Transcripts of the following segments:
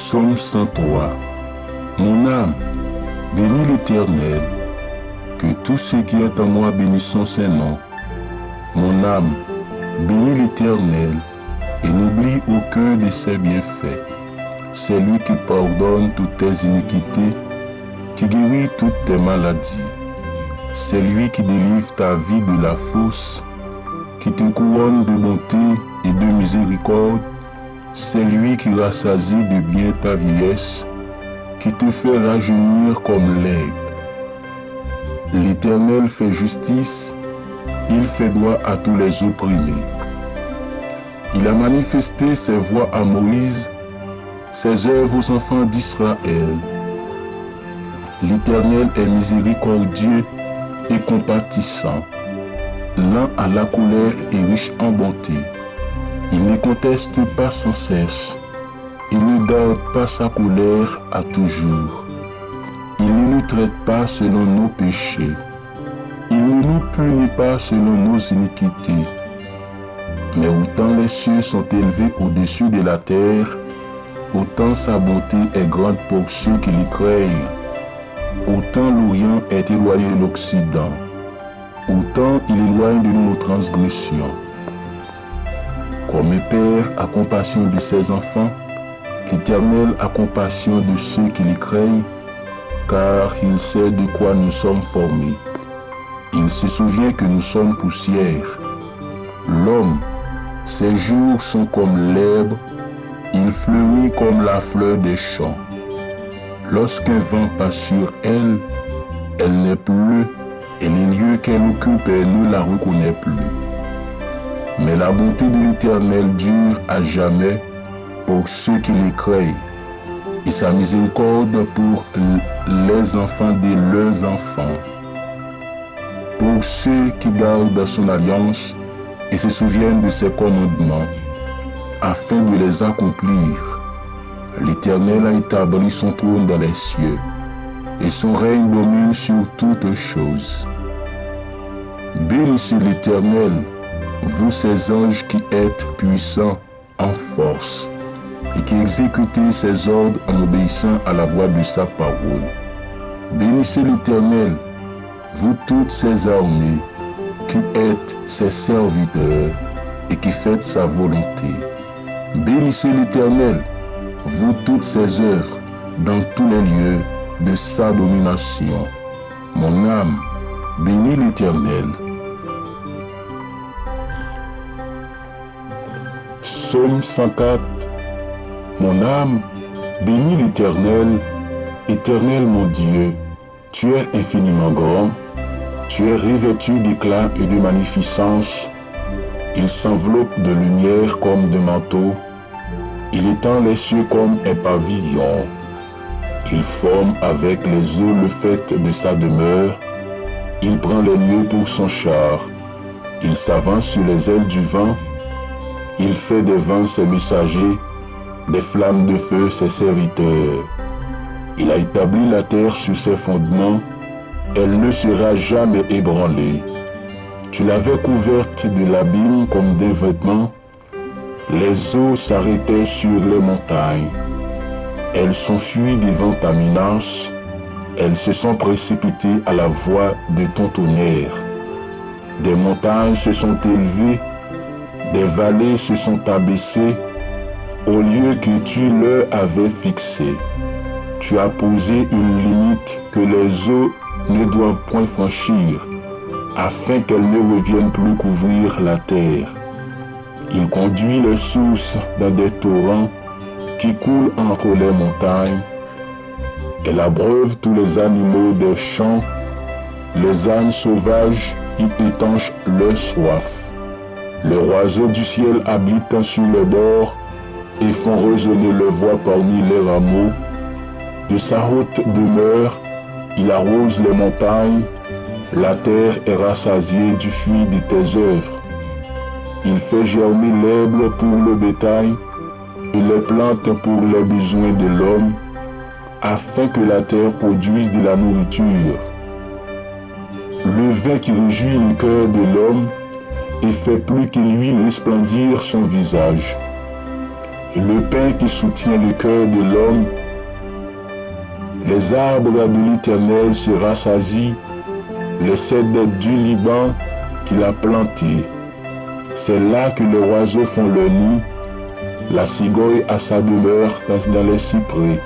Psaume 103. Mon âme, bénis l'Éternel, que tout ce qui est en moi bénisse son Saint-Nom. Mon âme, bénis l'Éternel, et n'oublie aucun de ses bienfaits. C'est lui qui pardonne toutes tes iniquités, qui guérit toutes tes maladies. C'est lui qui délivre ta vie de la fosse, qui te couronne de bonté et de miséricorde. C'est lui qui rassasie de bien ta vieillesse, qui te fait rajeunir comme l'aigle. L'Éternel fait justice, il fait droit à tous les opprimés. Il a manifesté ses voies à Moïse, ses œuvres aux enfants d'Israël. L'Éternel est miséricordieux et compatissant, lent à la colère et riche en bonté. Il ne conteste pas sans cesse, il ne garde pas sa colère à toujours. Il ne nous traite pas selon nos péchés, il ne nous punit pas selon nos iniquités. Mais autant les cieux sont élevés au-dessus de la terre, autant sa bonté est grande pour ceux qui l'y craignent. Autant l'Orient est éloigné de l'Occident, autant il éloigne de nous nos transgressions. Comme un père a compassion de ses enfants, l'Éternel a compassion de ceux qui l'y craignent, car il sait de quoi nous sommes formés. Il se souvient que nous sommes poussière. L'homme, ses jours sont comme l'herbe, il fleurit comme la fleur des champs. Lorsqu'un vent passe sur elle, elle n'est plus, et les lieux qu'elle occupe, elle ne la reconnaît plus. Mais la bonté de l'Éternel dure à jamais pour ceux qui les craignent, et sa miséricorde pour les enfants de leurs enfants. Pour ceux qui gardent son alliance et se souviennent de ses commandements, afin de les accomplir, l'Éternel a établi son trône dans les cieux, et son règne domine sur toutes choses. Bénissez l'Éternel, vous ses anges qui êtes puissants en force, et qui exécutez ses ordres en obéissant à la voix de sa parole. Bénissez l'Éternel, vous toutes ses armées, qui êtes ses serviteurs, et qui faites sa volonté. Bénissez l'Éternel, vous toutes ses œuvres, dans tous les lieux de sa domination. Mon âme, bénis l'Éternel. Psaume 104. Mon âme, bénis l'Éternel. Éternel mon Dieu, tu es infiniment grand, tu es revêtu d'éclat et de magnificence. Il s'enveloppe de lumière comme de manteau, il étend les cieux comme un pavillon. Il forme avec les eaux le fait de sa demeure, il prend les lieux pour son char, il s'avance sur les ailes du vent, il fait des vents ses messagers, des flammes de feu ses serviteurs. Il a établi la terre sur ses fondements, elle ne sera jamais ébranlée. Tu l'avais couverte de l'abîme comme des vêtements, les eaux s'arrêtaient sur les montagnes. Elles s'enfuient devant ta menace, elles se sont précipitées à la voix de ton tonnerre. Des montagnes se sont élevées, des vallées se sont abaissées, au lieu que tu leur avais fixé. Tu as posé une limite que les eaux ne doivent point franchir, afin qu'elles ne reviennent plus couvrir la terre. Il conduit les sources dans des torrents qui coulent entre les montagnes. Elle abreuve tous les animaux des champs, les ânes sauvages y étanchent leur soif. Les oiseaux du ciel habitent sur les bords et font résonner leur voix parmi les rameaux. De sa haute demeure, il arrose les montagnes, la terre est rassasiée du fruit de tes œuvres. Il fait germer l'herbe pour le bétail et les plantes pour les besoins de l'homme, afin que la terre produise de la nourriture. Le vin qui réjouit le cœur de l'homme et fait plus que lui resplendir son visage. le pain qui soutient le cœur de l'homme. Les arbres de l'Éternel se rassasient, les cèdres du Liban qu'il a plantés. C'est là que les oiseaux font leur nid, la cigogne a sa demeure dans les cyprès.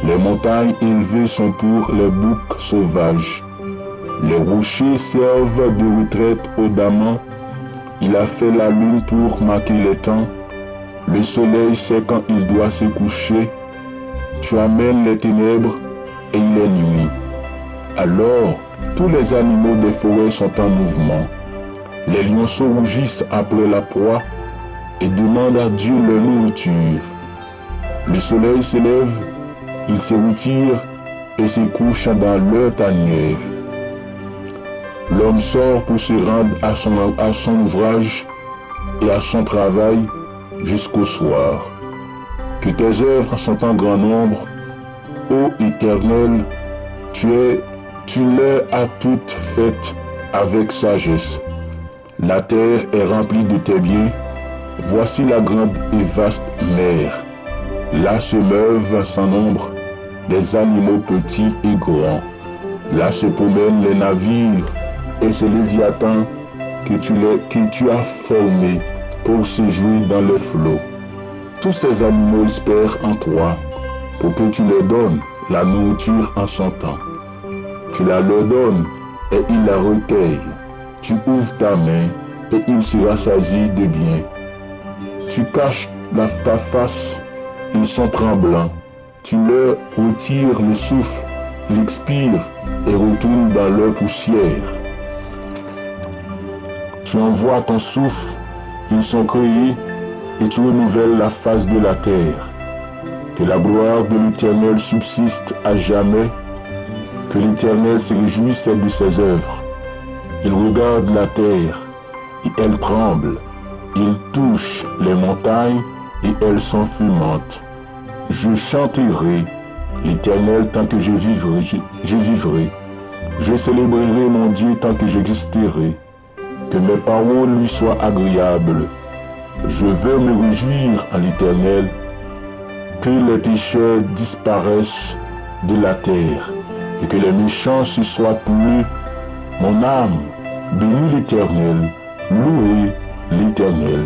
Les montagnes élevées sont pour les boucs sauvages. Les rochers servent de retraite aux damans. Il a fait la lune pour marquer les temps. Le soleil sait quand il doit se coucher. Tu amènes les ténèbres et il est nuit. Alors, tous les animaux des forêts sont en mouvement. Les lionceaux rougissent après la proie et demandent à Dieu leur nourriture. Le soleil s'élève, il se retire et se couche dans leur tanière. L'homme sort pour se rendre à son ouvrage et à son travail jusqu'au soir. Que tes œuvres sont en grand nombre, ô Éternel, tu les as toutes faites avec sagesse. La terre est remplie de tes biens. Voici la grande et vaste mer. Là se meuvent sans nombre des animaux petits et grands. Là se promènent les navires et ces léviathans que tu as formés pour séjourner dans les flots. Tous ces animaux espèrent en toi pour que tu leur donnes la nourriture en son temps. Tu la leur donnes et ils la recueillent. Tu ouvres ta main et ils se rassasient de bien. Tu caches ta face, ils sont tremblants. Tu leur retires le souffle, ils expirent et retournent dans leur poussière. Tu envoies ton souffle, ils sont créés et tu renouvelles la face de la terre. Que la gloire de l'Éternel subsiste à jamais, que l'Éternel se réjouisse de ses œuvres. Il regarde la terre et elle tremble. Il touche les montagnes et elles sont fumantes. Je chanterai l'Éternel tant que je vivrai. Je célébrerai mon Dieu tant que j'existerai. Que mes paroles lui soient agréables. Je veux me réjouir en l'Éternel. Que les pécheurs disparaissent de la terre et que les méchants se soient tués. Mon âme bénit l'Éternel, louez l'Éternel.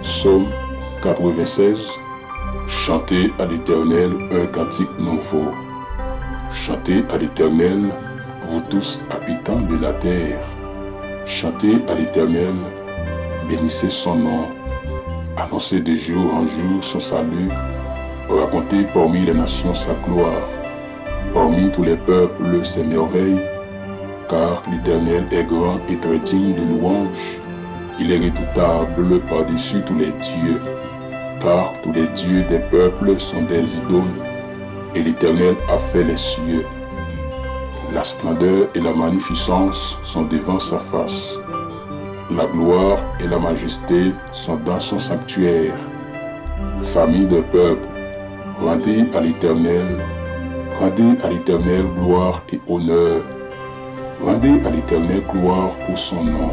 Psaume 96. Chantez à l'Éternel un cantique nouveau. Chantez à l'Éternel, vous tous habitants de la terre. Chantez à l'Éternel, bénissez son nom. Annoncez de jour en jour son salut. Racontez parmi les nations sa gloire. Parmi tous les peuples ses merveilles. Car l'Éternel est grand et très digne de louange. Il est redoutable par-dessus tous les dieux. Car tous les dieux des peuples sont des idoles. Et l'Éternel a fait les cieux. La splendeur et la magnificence sont devant sa face. La gloire et la majesté sont dans son sanctuaire. Famille de peuple, rendez à l'Éternel gloire et honneur. Rendez à l'Éternel gloire pour son nom.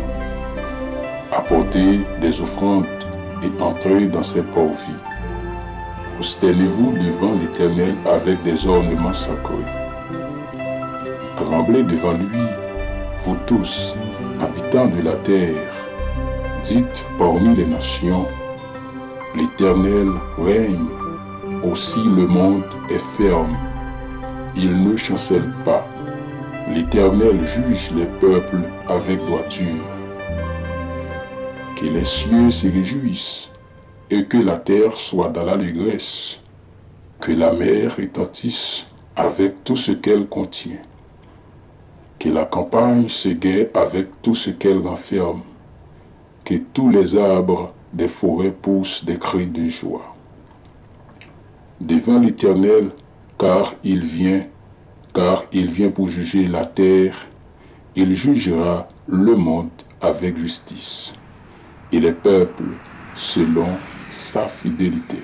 Apportez des offrandes et entrez dans ses parvis. Prosternez-vous devant l'Éternel avec des ornements sacrés. Tremblez devant lui, vous tous, habitants de la terre. Dites parmi les nations, l'Éternel règne, aussi le monde est ferme. Il ne chancelle pas. L'Éternel juge les peuples avec droiture. Que les cieux se réjouissent et que la terre soit dans l'allégresse. Que la mer retentisse avec tout ce qu'elle contient. Que la campagne se guère avec tout ce qu'elle renferme. Que tous les arbres des forêts poussent des cris de joie. Devant l'Éternel, car il vient pour juger la terre, il jugera le monde avec justice, et les peuples selon sa fidélité.